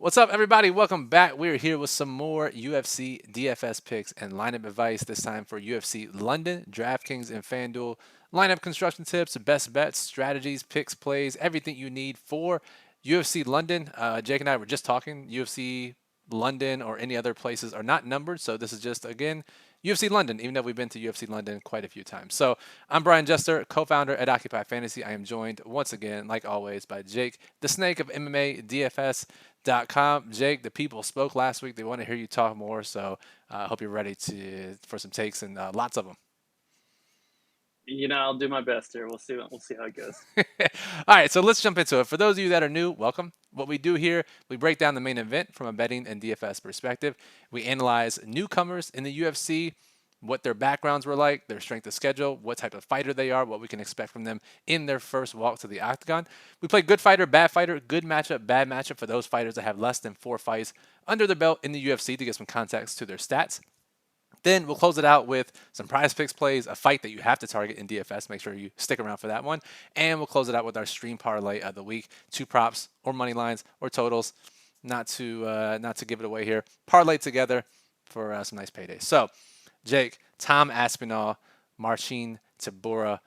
What's up, everybody? Welcome back. We're here with some more UFC DFS picks and lineup advice. This time for UFC London, DraftKings, and FanDuel. Lineup construction tips, best bets, strategies, picks, plays, everything you need for UFC London. Jake and I were just talking. UFC London or any other places are not numbered, so this is just, again, UFC London, even though we've been to UFC London quite a few times. So I'm Brian Jester, co-founder at Occupy Fantasy. I am joined once again, like always, by Jake, the snake of MMA DFS.com. Jake, the people spoke last week. They want to hear you talk more, so I hope you're ready for some takes and lots of them. I'll do my best here. We'll see. We'll see how it goes. All right, so let's jump into it. For those of you that are new, welcome. What we do here, we break down the main event from a betting and DFS perspective. We analyze newcomers in the UFC, what their backgrounds were like, their strength of schedule, what type of fighter they are, what we can expect from them in their first walk to the octagon. We play good fighter, bad matchup, bad matchup for those fighters that have less than 4 fights under their belt in the UFC to get some context to their stats. Then we'll close it out with some prize picks plays, a fight that you have to target in DFS. Make sure you stick around for that one. And we'll close it out with our stream parlay of the week. 2 props or money lines or totals. Not to give it away here. Parlay together for some nice paydays. So, Jake, Tom Aspinall, Marcin Tybura,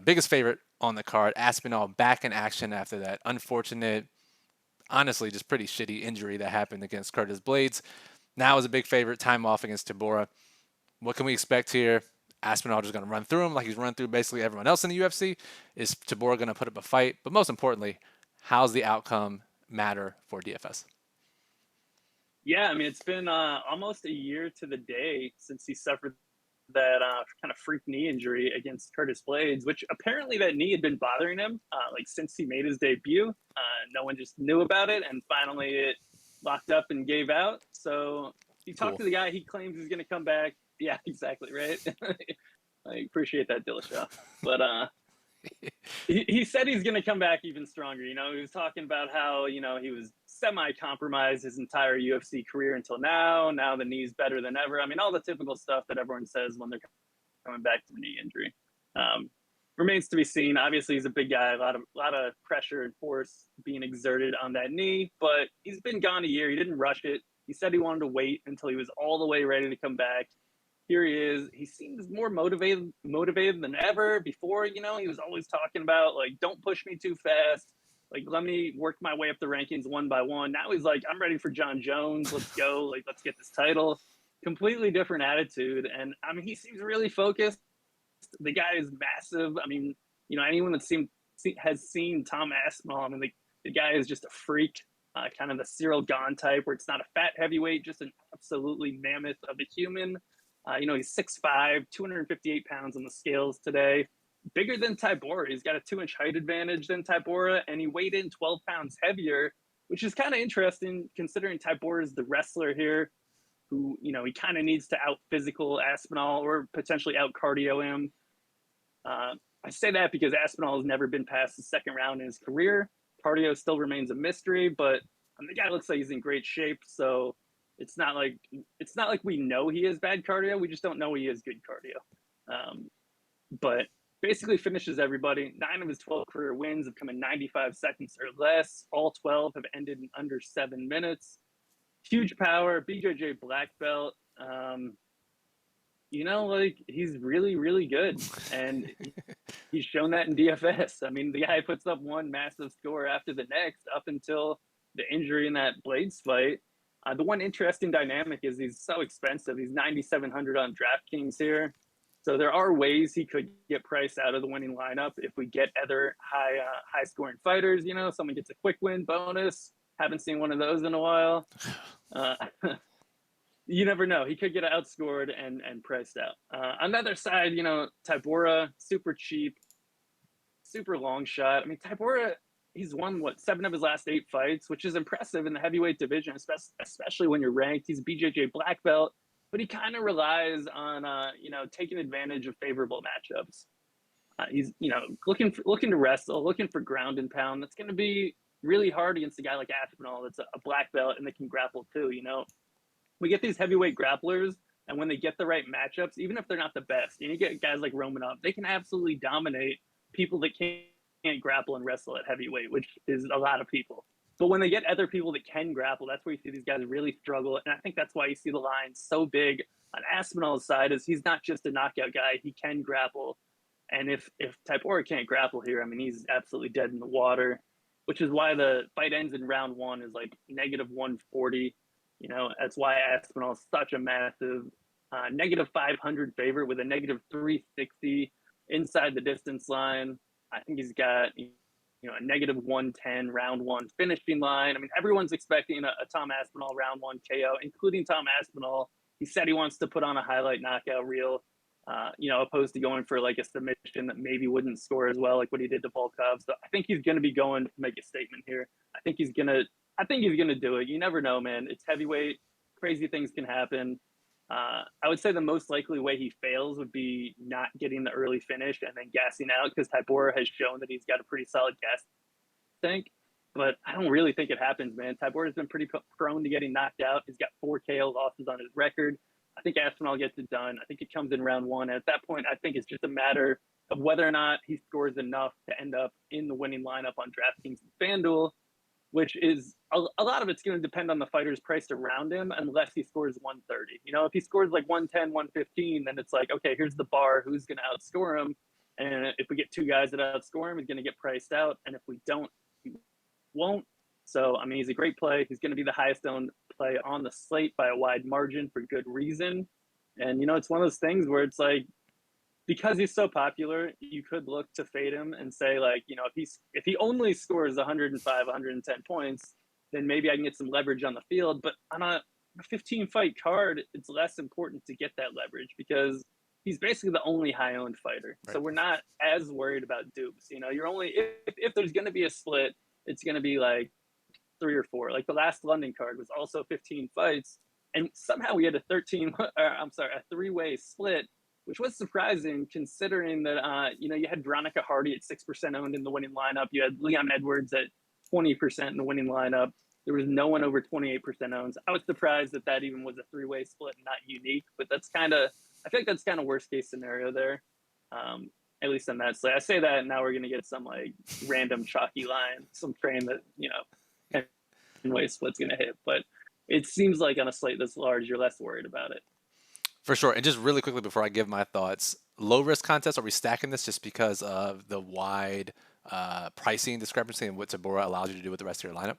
biggest favorite on the card. Aspinall back in action after that unfortunate, honestly, just pretty shitty injury that happened against Curtis Blades. Now is a big favorite. Time off against Tybura. What can we expect here? Aspinall just going to run through him like he's run through basically everyone else in the UFC. Is Tybura going to put up a fight? But most importantly, how's the outcome matter for DFS? Yeah, I mean, it's been almost a year to the day since he suffered that kind of freak knee injury against Curtis Blades, which apparently that knee had been bothering him like since he made his debut. No one just knew about it, and finally it locked up and gave out. So you talk Cool. to the guy, he claims he's going to come back. Yeah, exactly, right? I appreciate that, Dillashaw. But he said he's going to come back even stronger. He was talking about how, he was semi-compromised his entire UFC career until now. Now the knee's better than ever. I mean, all the typical stuff that everyone says when they're coming back from a knee injury. Remains to be seen. Obviously, he's a big guy, a lot of pressure and force being exerted on that knee, but he's been gone a year. He didn't rush it. He said he wanted to wait until he was all the way ready to come back. Here he is. He seems more motivated than ever. Before, he was always talking about, like, don't push me too fast. Like, let me work my way up the rankings one by one. Now he's like, I'm ready for John Jones. Let's go. Like, let's get this title. Completely different attitude. And I mean, he seems really focused. The guy is massive. I mean, anyone that has seen Tom Aspinall, I mean, the guy is just a freak, kind of the Cyril Gahn type, where it's not a fat heavyweight, just an absolutely mammoth of a human. He's 6'5", 258 pounds on the scales today. Bigger than Tybura. He's got a 2-inch height advantage than Tybura, and he weighed in 12 pounds heavier, which is kind of interesting considering Tybura is the wrestler here who, he kind of needs to out physical Aspinall or potentially out cardio him. I say that because Aspinall has never been past the second round in his career. Cardio still remains a mystery, but the guy looks like he's in great shape. So it's not like we know he has bad cardio. We just don't know he has good cardio. But basically finishes everybody. 9 of his 12 career wins have come in 95 seconds or less. All 12 have ended in under 7 minutes. Huge power, BJJ black belt. He's really, really good. And he's shown that in DFS. I mean, the guy puts up one massive score after the next up until the injury in that Blades fight. The one interesting dynamic is he's so expensive. He's $9,700 on DraftKings here. So there are ways he could get priced out of the winning lineup if we get other high scoring fighters. Someone gets a quick win bonus. Haven't seen one of those in a while. You never know. He could get outscored and priced out. On the other side, Tybura, super cheap, super long shot. I mean, Tybura, he's won, 7 of his last 8 fights, which is impressive in the heavyweight division, especially when you're ranked. He's BJJ black belt, but he kind of relies on, taking advantage of favorable matchups. He's, looking to wrestle, looking for ground and pound. That's going to be really hard against a guy like Aspinall that's a black belt and they can grapple too. We get these heavyweight grapplers, and when they get the right matchups, even if they're not the best, you get guys like Romanov, they can absolutely dominate people that can't grapple and wrestle at heavyweight, which is a lot of people. But when they get other people that can grapple, that's where you see these guys really struggle. And I think that's why you see the line so big on Aspinall's side is he's not just a knockout guy. He can grapple. And if Tybura can't grapple here, I mean, he's absolutely dead in the water, which is why the fight ends in round one is like negative 140. You know, that's why Aspinall is such a massive negative 500 favorite with a negative 360 inside the distance line. I think he's got, a negative 110 round one finishing line. I mean, everyone's expecting a Tom Aspinall round one KO, including Tom Aspinall. He said he wants to put on a highlight knockout reel, opposed to going for like a submission that maybe wouldn't score as well, like what he did to Volkov. So I think he's going to be going to make a statement here. I think he's going to do it. You never know, man. It's heavyweight. Crazy things can happen. I would say the most likely way he fails would be not getting the early finish and then gassing out, because Tybura has shown that he's got a pretty solid gas tank. But I don't really think it happens, man. Tybura has been pretty prone to getting knocked out. He's got 4 KO losses on his record. I think Aspinall gets it done. I think it comes in round one. And at that point, I think it's just a matter of whether or not he scores enough to end up in the winning lineup on DraftKings and FanDuel, which is a lot of it's going to depend on the fighters priced around him, unless he scores 130. If he scores like 110, 115, then it's like, okay, here's the bar. Who's going to outscore him? And if we get 2 guys that outscore him, he's going to get priced out. And if we don't, he won't. So, I mean, he's a great play. He's going to be the highest owned play on the slate by a wide margin for good reason. And, it's one of those things where it's like, because he's so popular, you could look to fade him and say, like, if he only scores 105, 110 points, then maybe I can get some leverage on the field. But on a 15 fight card, it's less important to get that leverage because he's basically the only high owned fighter. Right. So we're not as worried about dupes. You're only, if there's going to be a split, it's going to be like 3 or 4. Like the last London card was also 15 fights, and somehow we had a 3-way split, which was surprising considering that, you had Veronica Hardy at 6% owned in the winning lineup. You had Leon Edwards at 20% in the winning lineup. There was no one over 28% owned. I was surprised that even was a 3-way split and not unique, but I feel like that's kind of worst case scenario there. At least on that slate. I say that, and now we're going to get some like random chalky line, some train that, 10-way split's going to hit. But it seems like on a slate this large, you're less worried about it. For sure. And just really quickly before I give my thoughts, low risk contest, are we stacking this just because of the wide pricing discrepancy and what Tybura allows you to do with the rest of your lineup?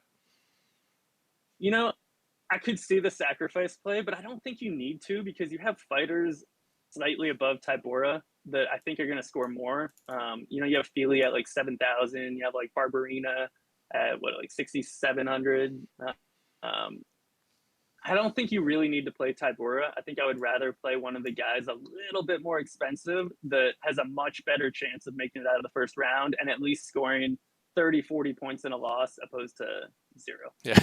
I could see the sacrifice play, but I don't think you need to, because you have fighters slightly above Tybura that I think are going to score more. You have Feely at like 7,000. You have like Barberina at like 6,700. I don't think you really need to play Tybura. I think I would rather play one of the guys a little bit more expensive that has a much better chance of making it out of the first round and at least scoring 30, 40 points in a loss opposed to 0. Yeah,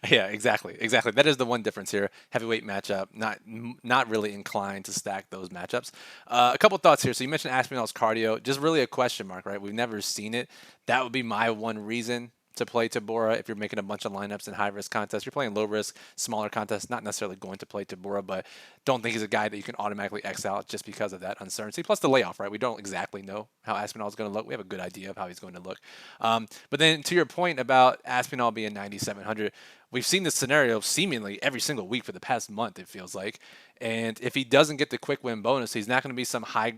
yeah, exactly. That is the one difference here. Heavyweight matchup, not really inclined to stack those matchups. A couple thoughts here. So you mentioned Aspinall's cardio, just really a question mark, right? We've never seen it. That would be my one reason to play Tybura. If you're making a bunch of lineups in high-risk contests, you're playing low-risk, smaller contests, not necessarily going to play Tybura, but don't think he's a guy that you can automatically X out just because of that uncertainty. Plus the layoff, right? We don't exactly know how Aspinall is going to look. We have a good idea of how he's going to look. But then to your point about Aspinall being 9,700, we've seen this scenario seemingly every single week for the past month, it feels like. And if he doesn't get the quick win bonus, he's not going to be some high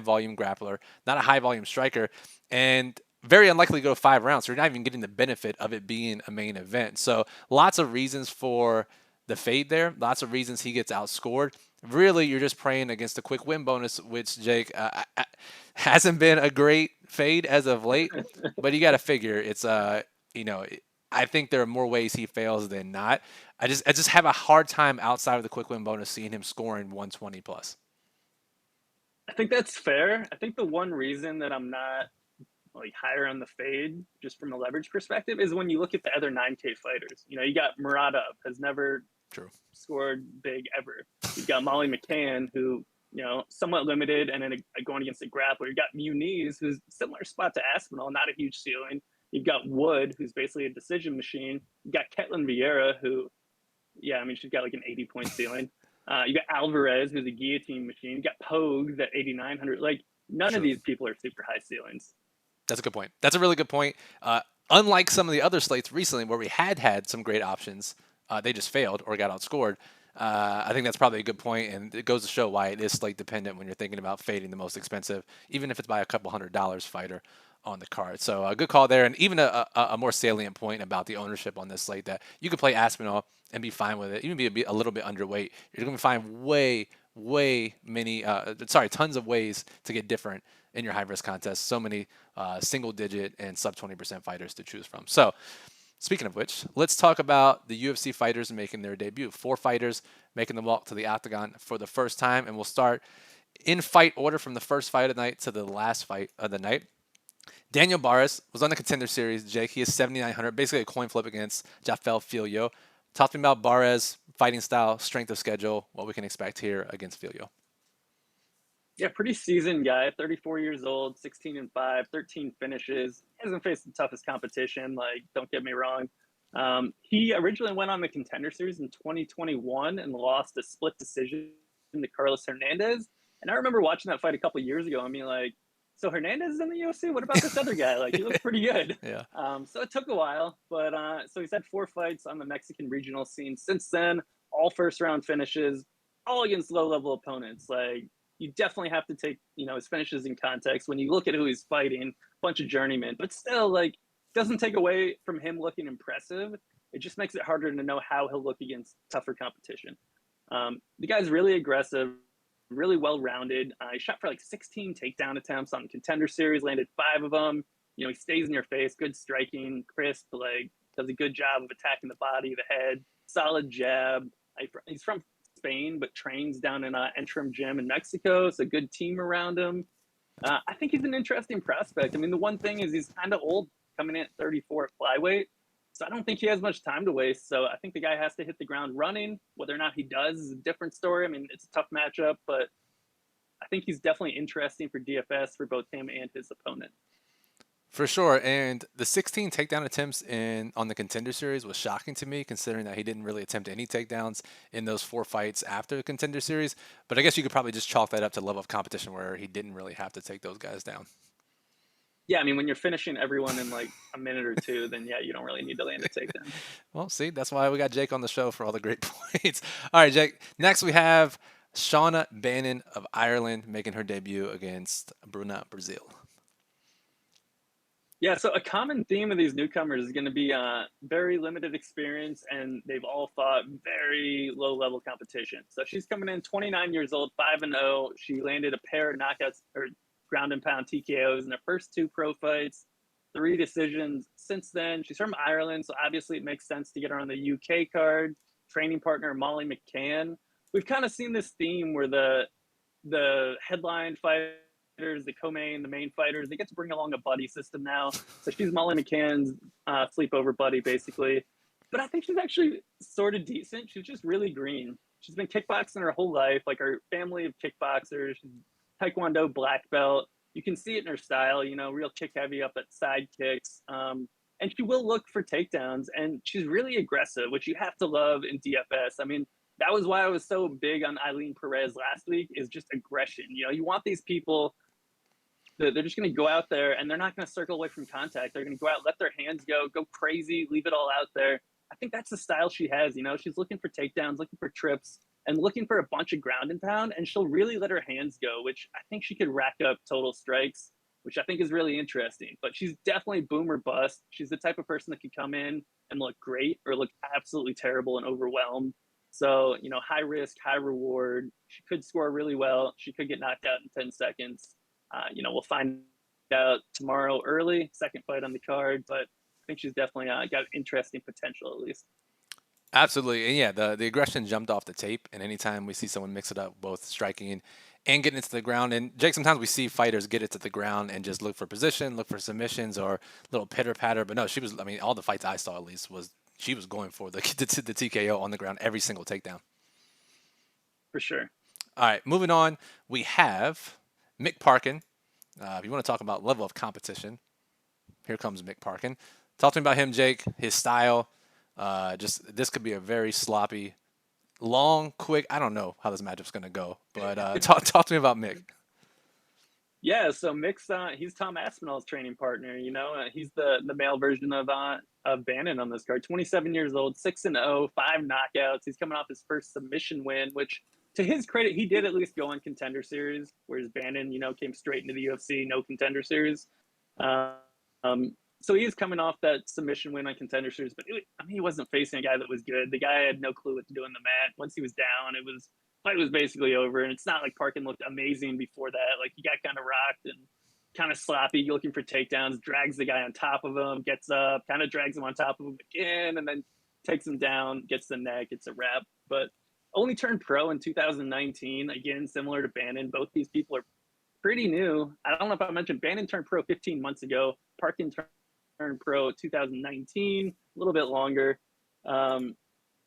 volume grappler, not a high volume striker. And very unlikely to go 5 rounds, so you're not even getting the benefit of it being a main event. So lots of reasons for the fade there. Lots of reasons he gets outscored. Really, you're just praying against the quick win bonus, which, Jake, hasn't been a great fade as of late. But you got to figure it's, I think there are more ways he fails than not. I just have a hard time outside of the quick win bonus seeing him scoring 120 plus. I think that's fair. I think the one reason that I'm not like higher on the fade, just from a leverage perspective, is when you look at the other 9K fighters. You got Muradov, has never scored big ever. You've got Molly McCann, who, somewhat limited and then going against a grappler. You've got Muniz, who's similar spot to Aspinall, not a huge ceiling. You've got Wood, who's basically a decision machine. You've got Ketlin Vieira, who, she's got like an 80-point ceiling. You got Alvarez, who's a guillotine machine. You got Pogues at 8,900. Like, none of these people are super high ceilings. That's a good point. That's a really good point. unlike some of the other slates recently where we had some great options, they just failed or got outscored. I think that's probably a good point, and it goes to show why it is slate dependent when you're thinking about fading the most expensive, even if it's by a couple $100 fighter on the card. So a good call there, and even a more salient point about the ownership on this slate that you could play Aspinall and be fine with it, even be a little bit underweight. You're going to find tons of ways to get different in your high risk contest. So many single digit and sub 20% fighters to choose from. So speaking of which, let's talk about the UFC fighters making their debut. 4 fighters making the walk to the octagon for the first time, and we'll start in fight order from the first fight of the night to the last fight of the night. Daniel Barras was on the Contender Series. Jake, he is 7,900, basically a coin flip against Jafel Filio. Talk to me about Barras' fighting style, strength of schedule, what we can expect here against Filio. Yeah, pretty seasoned guy, 34 years old, 16-5, 13 finishes. He hasn't faced the toughest competition, like, don't get me wrong. He originally went on the Contender Series in 2021 and lost a split decision to Carlos Hernandez. And I remember watching that fight a couple of years ago. I mean, like, so Hernandez is in the UFC? What about this other guy? Like, he looks pretty good. Yeah. So it took a while, but so he's had 4 fights on the Mexican regional scene since then, all first-round finishes, all against low-level opponents. Like, you definitely have to take, his finishes in context when you look at who he's fighting, bunch of journeymen, but still, like, doesn't take away from him looking impressive. It just makes it harder to know how he'll look against tougher competition. The guy's really aggressive, really well-rounded. He shot for like 16 takedown attempts on Contender Series, landed 5 of them. He stays in your face, good striking, crisp, like, does a good job of attacking the body, the head, solid jab. He's from Spain, but trains down in an Entrim gym in Mexico. So good team around him. I think he's an interesting prospect. I mean, the one thing is he's kind of old, coming in at 34 at flyweight. So I don't think he has much time to waste. So I think the guy has to hit the ground running. Whether or not he does is a different story. I mean, it's a tough matchup, but I think he's definitely interesting for DFS for both him and his opponent. For sure, and the 16 takedown attempts on the Contender Series was shocking to me, considering that he didn't really attempt any takedowns in those 4 fights after the Contender Series. But I guess you could probably just chalk that up to the level of competition where he didn't really have to take those guys down. Yeah, I mean, when you're finishing everyone in like a minute or 2, then yeah, you don't really need to land a takedown. Well, see, that's why we got Jake on the show for all the great points. All right, Jake. Next, we have Shauna Bannon of Ireland making her debut against Bruna Brazil. Yeah, so a common theme of these newcomers is going to be very limited experience, and they've all fought very low-level competition. So she's coming in 29 years old, 5-0. She landed a pair of knockouts or ground and pound TKOs in her first 2 pro fights, 3 decisions since then. She's from Ireland, so obviously it makes sense to get her on the UK card. Training partner Molly McCann. We've kind of seen this theme where the headline fight, the co-main, the main fighters, they get to bring along a buddy system now. So she's Molly McCann's sleepover buddy, basically. But I think she's actually sort of decent. She's just really green. She's been kickboxing her whole life, like her family of kickboxers. She's Taekwondo black belt. You can see it in her style, real kick heavy up at side kicks. And she will look for takedowns, and she's really aggressive, which you have to love in DFS. I mean, that was why I was so big on Eileen Perez last week, is just aggression. You want these people, they're just going to go out there and they're not going to circle away from contact. They're going to go out, let their hands go crazy, leave it all out there. I think that's the style she has. She's looking for takedowns, looking for trips, and looking for a bunch of ground and pound, and she'll really let her hands go, which I think she could rack up total strikes, which I think is really interesting. But she's definitely boom or bust. She's the type of person that could come in and look great or look absolutely terrible and overwhelmed. So, high risk, high reward. She could score really well. She could get knocked out in 10 seconds. We'll find out tomorrow early, second fight on the card, but I think she's definitely got interesting potential at least. Absolutely. And yeah, the aggression jumped off the tape. And anytime we see someone mix it up, both striking and getting it to the ground. And Jake, sometimes we see fighters get it to the ground and just look for position, look for submissions or little pitter patter. But no, all the fights I saw at least she was going for the TKO on the ground every single takedown. For sure. All right, moving on. We have Mick Parkin. If you want to talk about level of competition, here comes Mick Parkin. Talk to me about him, Jake, his style. This could be a very sloppy, long, quick. I don't know how this matchup's going to go, but talk to me about Mick. Yeah, so Mick's he's Tom Aspinall's training partner. He's the male version of Bannon on this card. 27 years old, 6-0, 5 knockouts. He's coming off his first submission win, which to his credit, he did at least go on Contender Series, whereas Bannon, came straight into the UFC, no Contender Series. So he is coming off that submission win on Contender Series, but he wasn't facing a guy that was good. The guy had no clue what to do in the mat. Once he was down, fight was basically over. And it's not like Parkin looked amazing before that. Like, he got kind of rocked and kind of sloppy, looking for takedowns, drags the guy on top of him, gets up, kind of drags him on top of him again, and then takes him down, gets the neck. It's a wrap. But only turned pro in 2019. Again, similar to Bannon. Both these people are pretty new. I don't know if I mentioned Bannon turned pro 15 months ago. Parkin turned pro 2019, a little bit longer.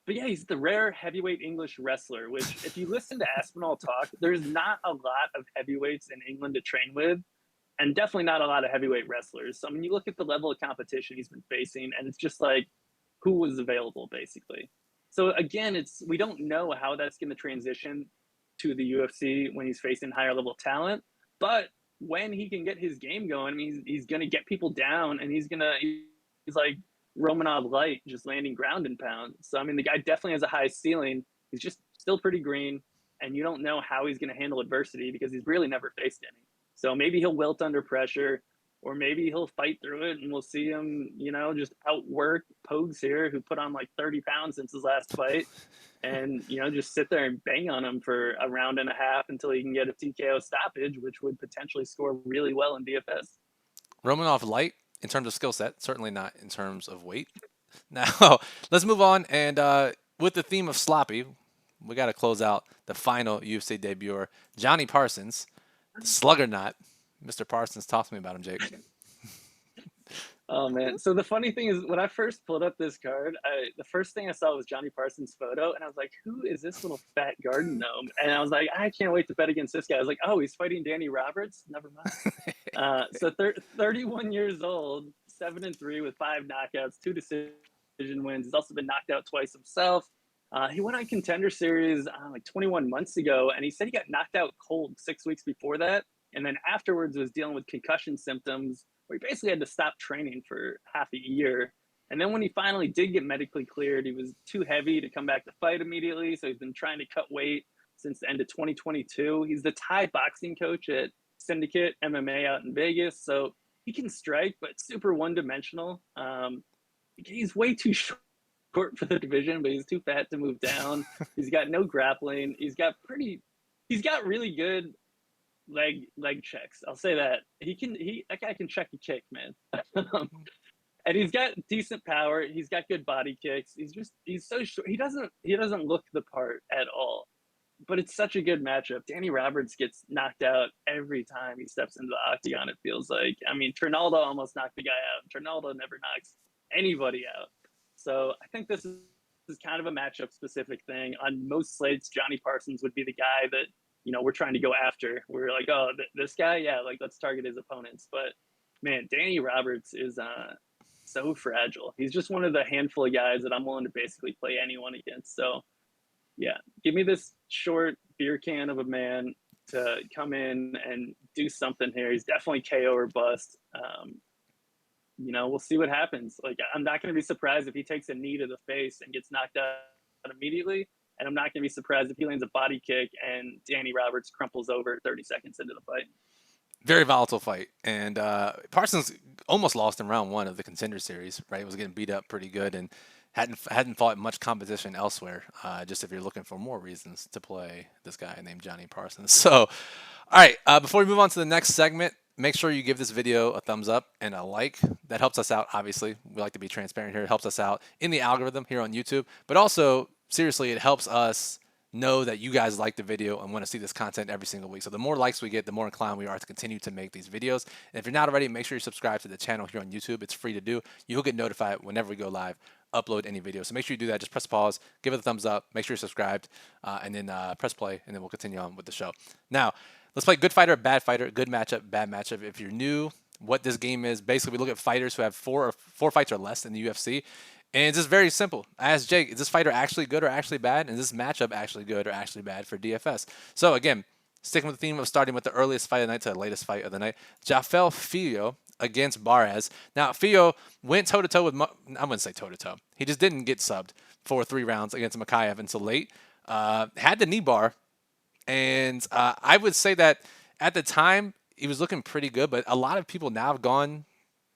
But yeah, he's the rare heavyweight English wrestler, which if you listen to Aspinall talk, there's not a lot of heavyweights in England to train with, and definitely not a lot of heavyweight wrestlers. So, you look at the level of competition he's been facing, and it's just like, who was available, basically. So again, we don't know how that's going to transition to the UFC when he's facing higher level talent, but when he can get his game going, he's going to get people down, and he's like Romanov light, just landing ground and pound. So, the guy definitely has a high ceiling. He's just still pretty green, and you don't know how he's going to handle adversity because he's really never faced any. So maybe he'll wilt under pressure, or maybe he'll fight through it, and we'll see him, just outwork Pogues here, who put on like 30 pounds since his last fight, and, just sit there and bang on him for a round and a half until he can get a TKO stoppage, which would potentially score really well in DFS. Romanov light in terms of skill set, certainly not in terms of weight. Now, let's move on. And with the theme of sloppy, we got to close out the final UFC debut. Johnny Parsons, the slugger knot. Mr. Parsons, talk to me about him, Jake. Oh, man. So the funny thing is, when I first pulled up this card, the first thing I saw was Johnny Parsons' photo, and I was like, who is this little fat garden gnome? And I was like, I can't wait to bet against this guy. I was like, oh, he's fighting Danny Roberts? Never mind. So 31 years old, 7-3 with 5 knockouts, 2 decision wins. He's also been knocked out twice himself. He went on Contender Series like 21 months ago, and he said he got knocked out cold 6 weeks before that, and then afterwards was dealing with concussion symptoms, where he basically had to stop training for half a year. And then when he finally did get medically cleared, he was too heavy to come back to fight immediately. So he's been trying to cut weight since the end of 2022. He's the Thai boxing coach at Syndicate MMA out in Vegas. So he can strike, but super one-dimensional. He's way too short for the division, but he's too fat to move down. He's got no grappling. He's got really good leg checks. I'll say that. That guy can check a kick, man. And he's got decent power. He's got good body kicks. He's so short. He doesn't look the part at all. But it's such a good matchup. Danny Roberts gets knocked out every time he steps into the octagon, it feels like. Trinaldo almost knocked the guy out. Trinaldo never knocks anybody out. So I think this is kind of a matchup specific thing. On most slates, Johnny Parsons would be the guy that we're trying to go after. We're like, oh, this guy, yeah, like let's target his opponents. But man, Danny Roberts is so fragile. He's just one of the handful of guys that I'm willing to basically play anyone against. So yeah, give me this short beer can of a man to come in and do something here. He's definitely KO or bust. We'll see what happens. Like, I'm not going to be surprised if he takes a knee to the face and gets knocked out immediately. And I'm not going to be surprised if he lands a body kick and Danny Roberts crumples over 30 seconds into the fight. Very volatile fight. And Parsons almost lost in round 1 of the Contender Series, right? He was getting beat up pretty good and hadn't fought much competition elsewhere, just if you're looking for more reasons to play this guy named Johnny Parsons. So, all right, before we move on to the next segment, make sure you give this video a thumbs up and a like. That helps us out, obviously. We like to be transparent here. It helps us out in the algorithm here on YouTube. But also, seriously, it helps us know that you guys like the video and want to see this content every single week. So the more likes we get, the more inclined we are to continue to make these videos. And if you're not already, make sure you subscribe to the channel here on YouTube. It's free to do. You'll get notified whenever we go live, upload any video. So make sure you do that. Just press pause, give it a thumbs up, make sure you're subscribed, and then press play, and then we'll continue on with the show. Now, let's play good fighter, bad fighter, good matchup, bad matchup. If you're new, what this game is, basically we look at fighters who have four fights or less in the UFC. And it's just very simple. I asked Jake, is this fighter actually good or actually bad? And is this matchup actually good or actually bad for DFS? So again, Sticking with the theme of starting with the earliest fight of the night to the latest fight of the night, Jafel Filho against Barres. Now, Filho went toe-to-toe with, I wouldn't say toe-to-toe. He just didn't get subbed for 3 rounds against Makayev until late. Had the knee bar, and I would say that at the time, he was looking pretty good, but a lot of people now have gone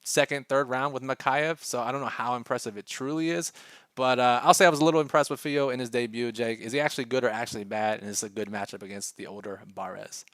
second, third round with Makayev, so I don't know how impressive it truly is. But I'll say I was a little impressed with Filho in his debut, Jake. Is he actually good or actually bad? And is it a good matchup against the older Barres?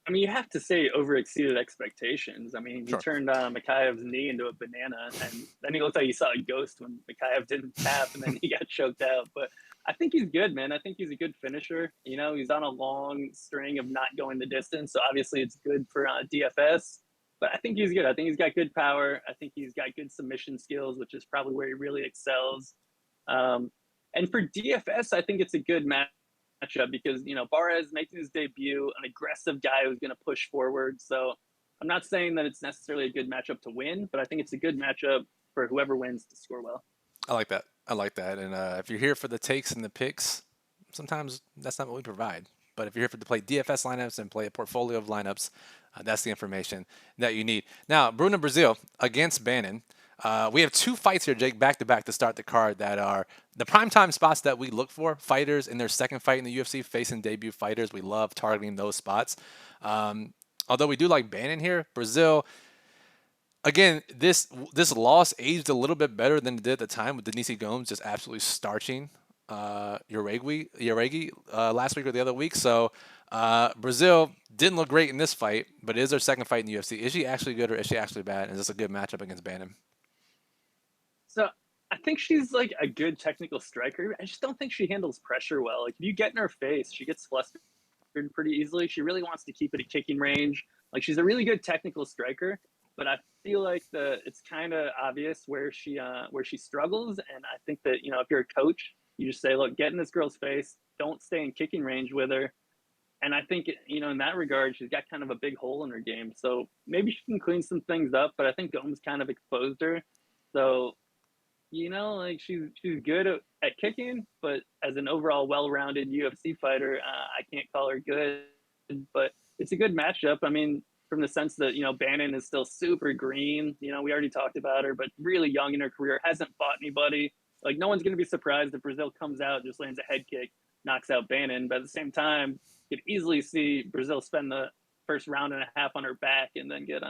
I mean, you have to say overexceeded expectations. I mean, he Sure. turned Makayev's knee into a banana, and then he looked like he saw a ghost when Makayev didn't tap, and then he got choked out. But I think he's good, man. I think he's a good finisher. You know, he's on a long string of not going the distance, so obviously it's good for DFS. But I think he's good. I think he's got good power. I think he's got good submission skills, which is probably where he really excels. And for DFS, I think it's a good matchup because, you know, Barres making his debut, an aggressive guy who's going to push forward. So I'm not saying that it's necessarily a good matchup to win, but I think it's a good matchup for whoever wins to score well. I like that. I like that. And if you're here for the takes and the picks, sometimes that's not what we provide. But if you're here to play DFS lineups and play a portfolio of lineups, that's the information that you need. Now, Bruno Brazil against Bannon. We have 2 fights here, Jake, back to back to start the card that are the primetime spots that we look for. Fighters in their second fight in the UFC facing debut fighters. We love targeting those spots. Although we do like Bannon here, Brazil. Again, this loss aged a little bit better than it did at the time with Denise Gomes just absolutely starching Yaregi last week or the other week. So Brazil didn't look great in this fight, but it is their second fight in the UFC. Is she actually good or is she actually bad? And is this a good matchup against Bannon? So I think she's like a good technical striker. I just don't think she handles pressure well. Like if you get in her face, she gets flustered pretty easily. She really wants to keep it at kicking range. Like she's a really good technical striker, but I feel like it's kind of obvious where she struggles. And I think that, you know, if you're a coach, you just say, look, get in this girl's face. Don't stay in kicking range with her. And I think, you know, in that regard, she's got kind of a big hole in her game. So maybe she can clean some things up, but I think Gomes kind of exposed her. So, you know, like she's good at kicking, but as an overall well-rounded UFC fighter, I can't call her good. But it's a good matchup. I mean, from the sense that, you know, Bannon is still super green. You know, we already talked about her, but really young in her career, hasn't fought anybody. Like no one's going to be surprised if Brazil comes out, just lands a head kick, knocks out Bannon. But at the same time, you could easily see Brazil spend the first round and a half on her back and then get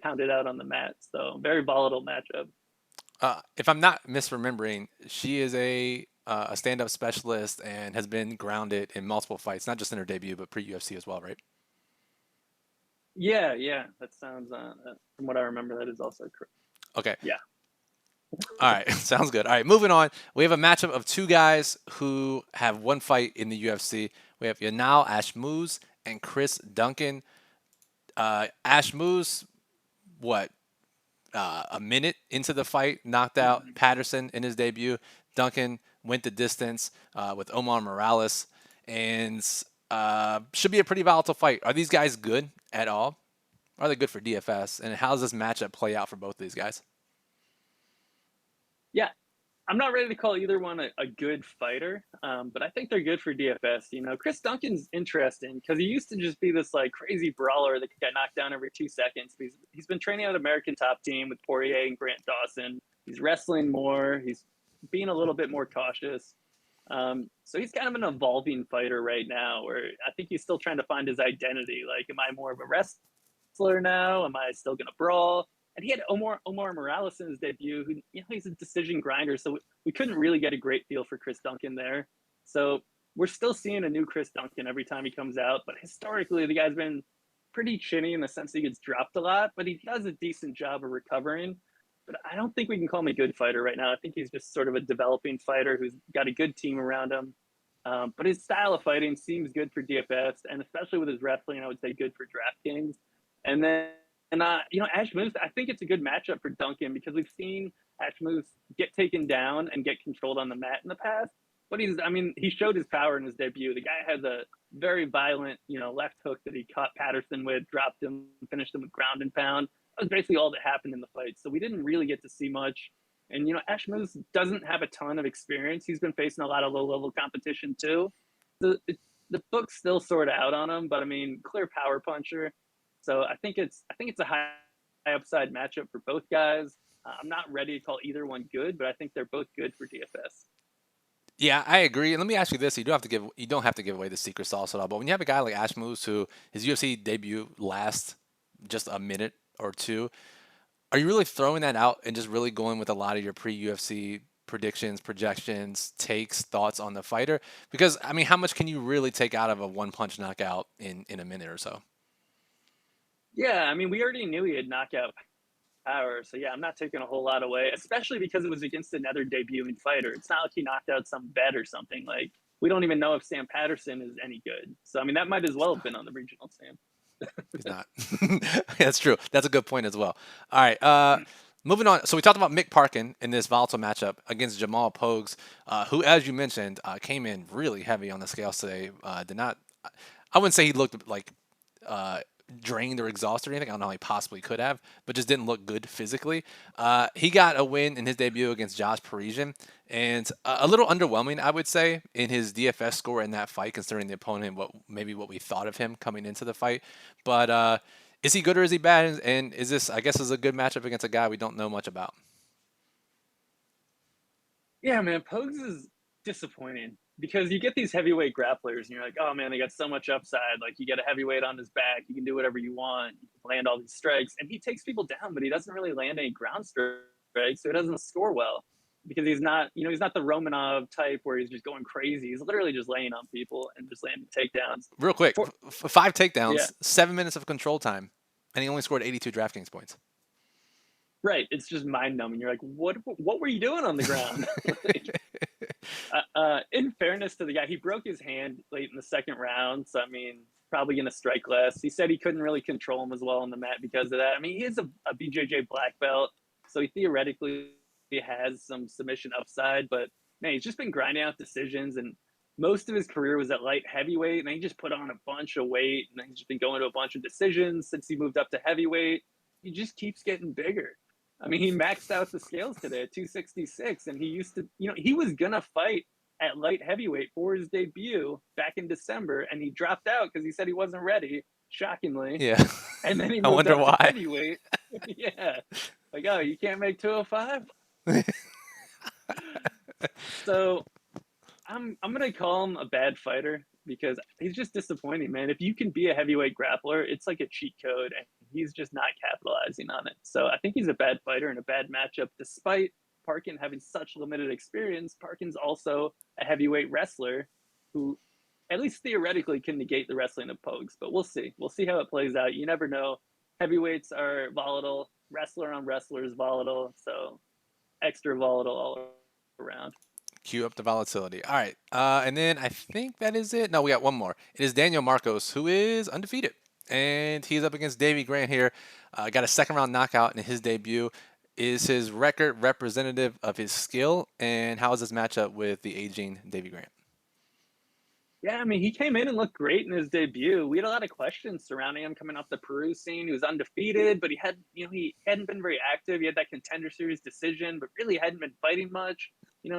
pounded out on the mat. So very volatile matchup. If I'm not misremembering, she is a stand-up specialist and has been grounded in multiple fights, not just in her debut, but pre-UFC as well, right? Yeah, yeah, that sounds. From what I remember, that is also correct. Okay. Yeah. All right. Sounds good. All right. Moving on. We have a matchup of 2 guys who have 1 fight in the UFC. We have Yanal Ashmouz and Chris Duncan. Ashmouz, what? A minute into the fight, knocked out Patterson in his debut. Duncan went the distance with Omar Morales, and should be a pretty volatile fight. Are these guys good at all? Are they good for DFS? And how does this matchup play out for both of these guys? Yeah, I'm not ready to call either one a good fighter, but I think they're good for DFS. You know, Chris Duncan's interesting because he used to just be this like crazy brawler that got knocked down every 2 seconds. He's been training at American Top Team with Poirier and Grant Dawson. He's wrestling more. He's being a little bit more cautious. So he's kind of an evolving fighter right now where I think he's still trying to find his identity. Like, am I more of a wrestler now? Am I still going to brawl? And he had Omar Morales in his debut, who, you know, he's a decision grinder. So we couldn't really get a great feel for Chris Duncan there. So we're still seeing a new Chris Duncan every time he comes out. But historically, the guy's been pretty chinny in the sense that he gets dropped a lot, but he does a decent job of recovering. But I don't think we can call him a good fighter right now. I think he's just sort of a developing fighter who's got a good team around him. But his style of fighting seems good for DFS, and especially with his wrestling, I would say good for DraftKings. And then, you know, Ash Moose, I think it's a good matchup for Duncan because we've seen Ash Moose get taken down and get controlled on the mat in the past. But he showed his power in his debut. The guy has a very violent, you know, left hook that he caught Patterson with, dropped him, finished him with ground and pound. That was basically all that happened in the fight. So we didn't really get to see much. And, you know, Ash Moose doesn't have a ton of experience. He's been facing a lot of low-level competition too. So the book's still sort of out on him, but I mean, clear power puncher. So I think it's a high upside matchup for both guys. I'm not ready to call either one good, but I think they're both good for DFS. Yeah, I agree. And let me ask you this: you don't have to give away the secret sauce at all. But when you have a guy like Ash Moose, who his UFC debut lasts just a minute or two, are you really throwing that out and just really going with a lot of your pre-UFC predictions, projections, takes, thoughts on the fighter? Because I mean, how much can you really take out of a one-punch knockout in a minute or so? Yeah, I mean, we already knew he had knockout power, so yeah, I'm not taking a whole lot away, especially because it was against another debuting fighter. It's not like he knocked out some vet or something. Like we don't even know if Sam Patterson is any good. So I mean, that might as He's well have not. been on the regional, Sam. He's not. That's true. That's a good point as well. All right. Moving on. So we talked about Mick Parkin in this volatile matchup against Jamal Pogues, who, as you mentioned, came in really heavy on the scales today. Did not. I wouldn't say he looked like uh, drained or exhausted or anything. I don't know how he possibly could have, but just didn't look good physically. He got a win in his debut against Josh Parisian, and a little underwhelming, I would say, in his DFS score in that fight, considering the opponent, what we thought of him coming into the fight. But is he good or is he bad? And is this, I guess, is a good matchup against a guy we don't know much about? Yeah, man, Pogues is disappointing because you get these heavyweight grapplers and you're like, oh man, they got so much upside. Like you get a heavyweight on his back, you can do whatever you want, you can land all these strikes, and he takes people down, but he doesn't really land any ground strikes, so he doesn't score well because he's not the Romanov type where he's just going crazy. He's literally just laying on people and just landing takedowns. Real quick, For, five yeah, takedowns, 7 minutes of control time, and he only scored 82 DraftKings points. right. It's just mind numbing. You're like, what were you doing on the ground? Like, in fairness to the guy, he broke his hand late in the second round. So, I mean, probably going to strike less. He said he couldn't really control him as well on the mat because of that. I mean, he is a BJJ black belt. So he theoretically has some submission upside. But, man, he's just been grinding out decisions. And most of his career was at light heavyweight. And then he just put on a bunch of weight. And then he's just been going to a bunch of decisions since he moved up to heavyweight. He just keeps getting bigger. I mean, he maxed out the scales today at 266, and he used to, he was gonna fight at light heavyweight for his debut back in December, and he dropped out because he said he wasn't ready, shockingly. Yeah, And then he I moved wonder up to why. heavyweight. Yeah, like, oh, you can't make 205. So I'm gonna call him a bad fighter because he's just disappointing, man. If you can be a heavyweight grappler, it's like a cheat code, and he's just not capitalizing on it. So I think he's a bad fighter and a bad matchup, despite Parkin having such limited experience. Parkin's also a heavyweight wrestler who, at least theoretically, can negate the wrestling of Pogues. But we'll see. We'll see how it plays out. You never know. Heavyweights are volatile. Wrestler on wrestler is volatile. So extra volatile all around. Cue up the volatility. All right. And then I think that is it. No, we got one more. It is Daniel Marcos, who is undefeated. And he's up against Davey Grant here. Got a second round knockout in his debut. Is his record representative of his skill? And how is this matchup with the aging Davey Grant? Yeah, I mean, he came in and looked great in his debut. We had a lot of questions surrounding him coming off the Peru scene. He was undefeated, but he hadn't been very active. He had that Contender Series decision, but really hadn't been fighting much. It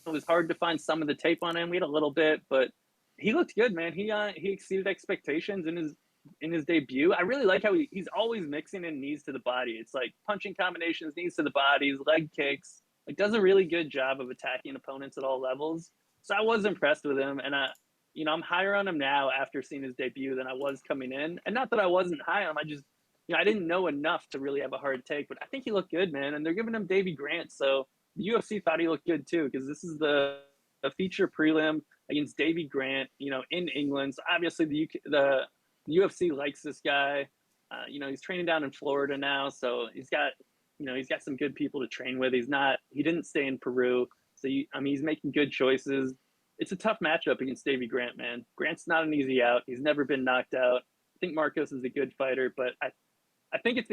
was hard to find some of the tape on him. We had a little bit, but he looked good, man. He exceeded expectations in his debut. I really like how he's always mixing in knees to the body. It's like punching combinations, knees to the bodies, leg kicks. Like does a really good job of attacking opponents at all levels. So I was impressed with him, and I'm higher on him now after seeing his debut than I was coming in. And not that I wasn't high on him, I just, I didn't know enough to really have a hard take. But I think he looked good, man. And they're giving him Davey Grant, so the UFC thought he looked good too because this is the feature prelim against Davey Grant, in England. So obviously the UFC likes this guy. He's training down in Florida now, so he's got some good people to train with. He didn't stay in Peru, so he's making good choices. It's a tough matchup against Davey Grant, man. Grant's not an easy out. He's never been knocked out. I think Marcos is a good fighter, but I think it's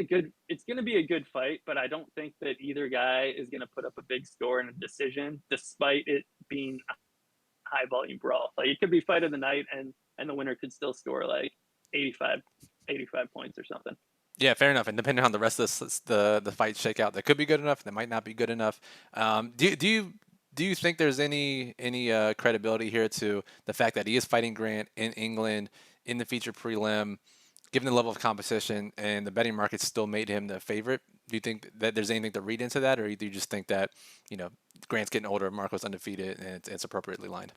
going to be a good fight, but I don't think that either guy is going to put up a big score in a decision, despite it being a high volume brawl. Like it could be fight of the night, and the winner could still score like 85, 85 points or something. Yeah, fair enough. And depending on the rest of the fights shake out, that could be good enough. That might not be good enough. Do you Do you think there's any credibility here to the fact that he is fighting Grant in England in the feature prelim, given the level of competition and the betting market still made him the favorite? Do you think that there's anything to read into that, or do you just think that Grant's getting older, Marco's undefeated, and it's appropriately lined?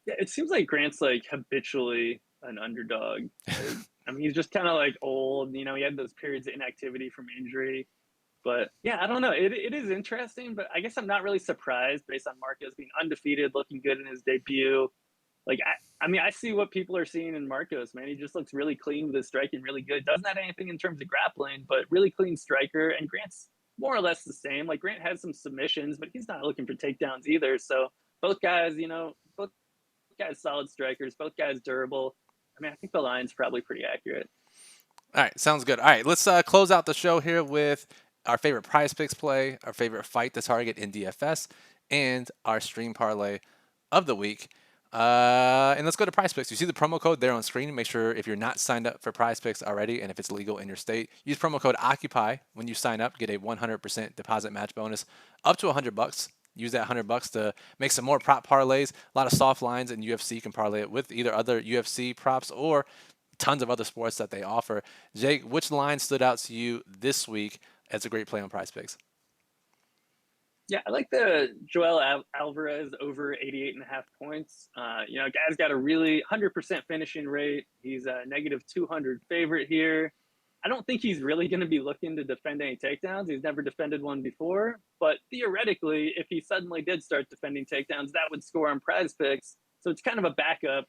Yeah, it seems like Grant's like habitually an underdog. Like, I mean, he's just kind of like old. You know, he had those periods of inactivity from injury. But yeah, I don't know. It is interesting, but I guess I'm not really surprised based on Marcos being undefeated, looking good in his debut. Like I mean, I see what people are seeing in Marcos, man. He just looks really clean with his striking, really good. Doesn't have anything in terms of grappling, but really clean striker. And Grant's more or less the same. Like Grant has some submissions, but he's not looking for takedowns either. So both guys, both guys solid strikers, both guys durable. I mean, I think the line's probably pretty accurate. All right, sounds good. All right, let's close out the show here with our favorite prize picks play, our favorite fight to target in DFS, and our stream parlay of the week. And let's go to prize picks. You see the promo code there on screen. Make sure if you're not signed up for prize picks already, and if it's legal in your state, use promo code OCCUPY when you sign up. Get a 100% deposit match bonus up to $100. Use that $100 to make some more prop parlays. A lot of soft lines in UFC. You can parlay it with either other UFC props or tons of other sports that they offer. Jake, which line stood out to you this week as a great play on prize picks? Yeah, I like the Joel Alvarez over 88 and a half points. Guy's got a really 100% finishing rate. He's a negative 200 favorite here. I don't think he's really going to be looking to defend any takedowns. He's never defended one before. But theoretically, if he suddenly did start defending takedowns, that would score on prize picks. So it's kind of a backup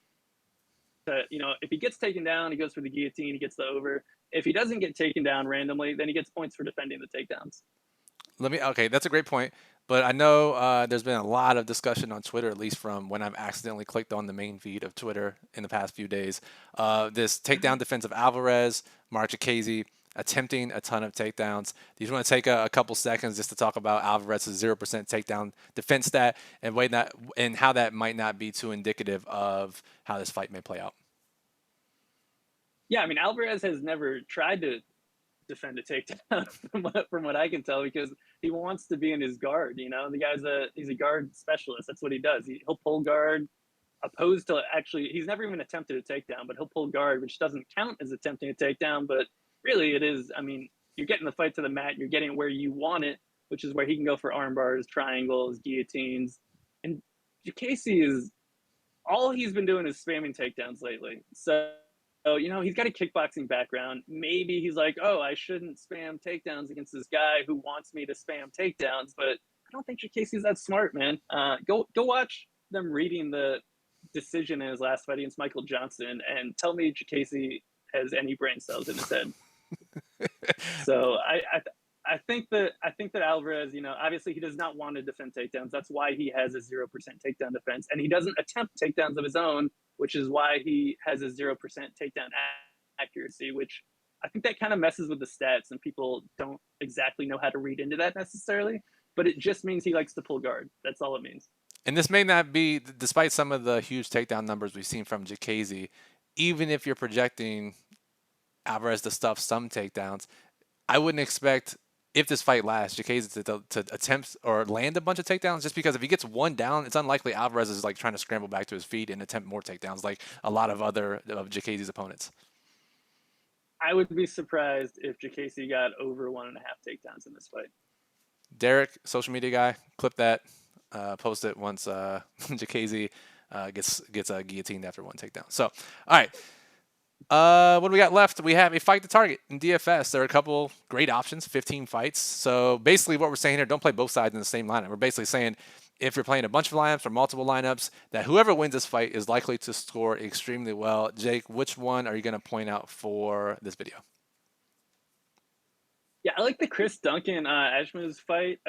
to, if he gets taken down, he goes for the guillotine, he gets the over. If he doesn't get taken down randomly, then he gets points for defending the takedowns. Okay, that's a great point. But I know there's been a lot of discussion on Twitter, at least from when I've accidentally clicked on the main feed of Twitter in the past few days. This takedown defense of Alvarez, Marchikazi, attempting a ton of takedowns. Do you want to take a couple seconds just to talk about Alvarez's 0% takedown defense stat and how that might not be too indicative of how this fight may play out? Yeah, I mean, Alvarez has never tried to defend a takedown from what I can tell, because he wants to be in his guard. He's a guard specialist. That's what he does. He'll pull guard, opposed to actually he's never even attempted a takedown, but he'll pull guard, which doesn't count as attempting a takedown. But really, it is. I mean, you're getting the fight to the mat. You're getting where you want it, which is where he can go for arm bars, triangles, guillotines, and Casey is all he's been doing is spamming takedowns lately. So, he's got a kickboxing background. Maybe he's like, oh, I shouldn't spam takedowns against this guy who wants me to spam takedowns. But I don't think Casey's that smart, man. Go watch them reading the decision in his last fight against Michael Johnson and tell me Casey has any brain cells in his head. So I think that Alvarez, obviously he does not want to defend takedowns. That's why he has a 0% takedown defense, and he doesn't attempt takedowns of his own, which is why he has a 0% takedown accuracy. Which I think that kind of messes with the stats, and people don't exactly know how to read into that necessarily. But it just means he likes to pull guard. That's all it means. And this may not be, despite some of the huge takedown numbers we've seen from Jacasey, even if you're projecting Alvarez to stuff some takedowns, I wouldn't expect, if this fight lasts, Jacasey to attempt or land a bunch of takedowns, just because if he gets one down, it's unlikely Alvarez is like trying to scramble back to his feet and attempt more takedowns like a lot of other of Jacasey's opponents. I would be surprised if Jacasey got over 1.5 takedowns in this fight. Derek, social media guy, clip that, post it once Jacasey gets guillotined after one takedown. So, all right. What do we got left? We have a fight to target in DFS. There are a couple great options, 15 fights. So basically what we're saying here, don't play both sides in the same lineup. We're basically saying if you're playing a bunch of lineups or multiple lineups, that whoever wins this fight is likely to score extremely well. Jake, which one are you going to point out for this video? Yeah, I like the Chris Duncan Ashman's fight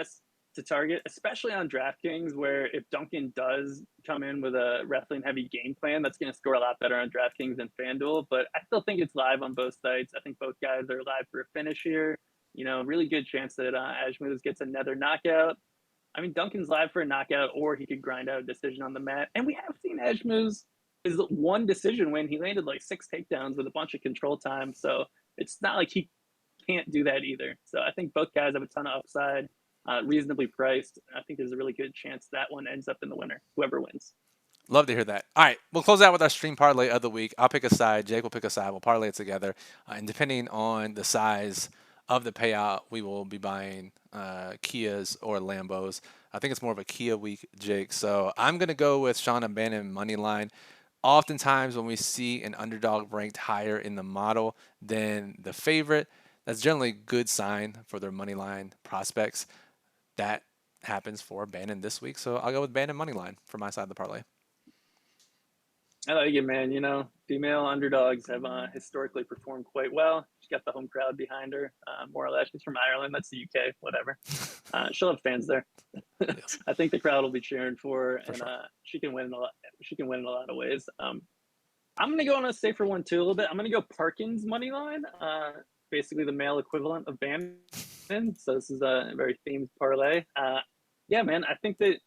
to target, especially on DraftKings, where if Duncan does come in with a wrestling heavy game plan, that's going to score a lot better on DraftKings than FanDuel. But I still think it's live on both sites. I think both guys are live for a finish here. Really good chance that Ashmuz gets another knockout. I mean, Duncan's live for a knockout, or he could grind out a decision on the mat. And we have seen Ashmuz is one decision win. He landed like 6 takedowns with a bunch of control time. So it's not like he can't do that either. So I think both guys have a ton of upside. reasonably priced. I think there's a really good chance that one ends up in the winner, whoever wins. Love to hear that. All right, we'll close out with our stream parlay of the week. I'll pick a side. Jake will pick a side. We'll parlay it together. And depending on the size of the payout, we will be buying Kias or Lambos. I think it's more of a Kia week, Jake. So I'm going to go with Sean Bannon money line. Oftentimes, when we see an underdog ranked higher in the model than the favorite, that's generally a good sign for their money line prospects. That happens for Bannon this week. So I'll go with Bannon money line for my side of the parlay. I like it, man. You know, female underdogs have historically performed quite well. She's got the home crowd behind her, more or less. She's from Ireland. That's the UK, whatever. She'll have fans there. Yes. I think the crowd will be cheering for her, and sure. she can win in a lot. She can win in a lot of ways. I'm gonna go on a safer one too a little bit. I'm gonna go Parkins money line, basically the male equivalent of Bannon. So this is a very themed parlay. Yeah, man. I think that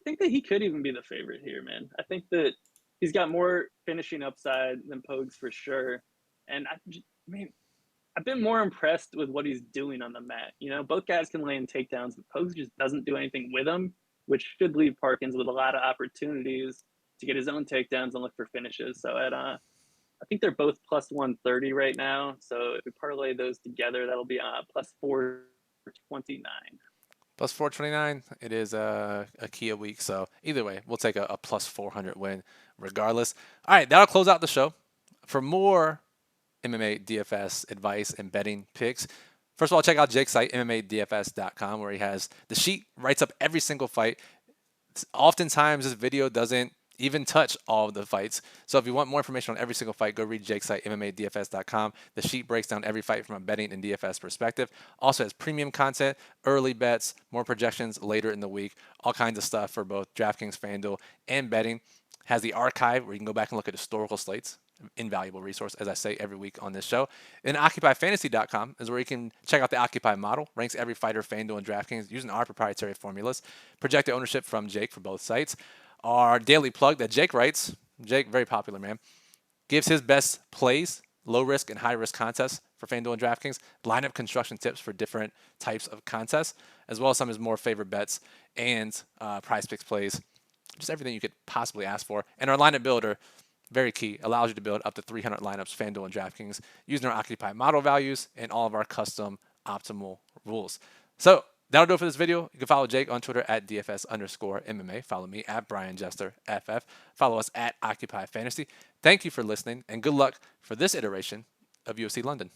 he could even be the favorite here, man. I think that he's got more finishing upside than Pogues for sure. And I've been more impressed with what he's doing on the mat. You know, both guys can land takedowns, but Pogues just doesn't do anything with them, which should leave Parkins with a lot of opportunities to get his own takedowns and look for finishes. So I think they're both plus 130 right now. So if we parlay those together, that'll be plus 429. Plus 429. It is a Kia week. So either way, we'll take a plus 400 win regardless. All right, that'll close out the show. For more MMA DFS advice and betting picks, first of all, check out Jake's site, MMADFS.com, where he has the sheet, writes up every single fight. Oftentimes, this video doesn't even touch all of the fights. So if you want more information on every single fight, go read Jake's site, MMADFS.com. The sheet breaks down every fight from a betting and DFS perspective. Also has premium content, early bets, more projections later in the week, all kinds of stuff for both DraftKings, FanDuel, and betting. Has the archive where you can go back and look at historical slates. Invaluable resource, as I say every week on this show. And OccupyFantasy.com is where you can check out the Occupy model. Ranks every fighter, FanDuel, and DraftKings using our proprietary formulas. Projected ownership from Jake for both sites. Our daily plug that Jake writes, Jake, very popular, man, gives his best plays, low risk and high risk contests for FanDuel and DraftKings, lineup construction tips for different types of contests, as well as some of his more favorite bets and prize picks plays, just everything you could possibly ask for. And our lineup builder, very key, allows you to build up to 300 lineups, FanDuel and DraftKings, using our Occupy model values and all of our custom optimal rules. So that'll do it for this video. You can follow Jake on Twitter at DFS_MMA. Follow me at Brian Jester FF. Follow us at Occupy Fantasy. Thank you for listening, and good luck for this iteration of UFC London.